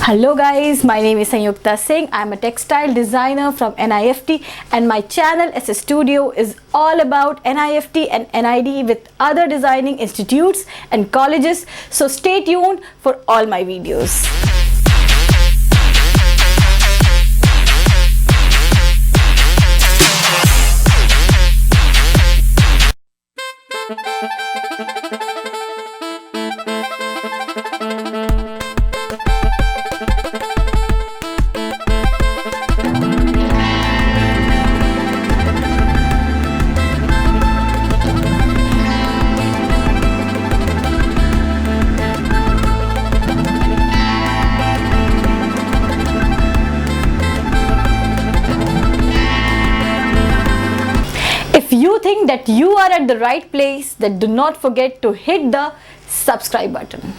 Hello guys, my name is Sanyukta Singh. I'm a textile designer from NIFT and my channel SS Studio is all about NIFT and NID with other designing institutes and colleges. So stay tuned for all my videos. If you think that you are at the right place, then do not forget to hit the subscribe button.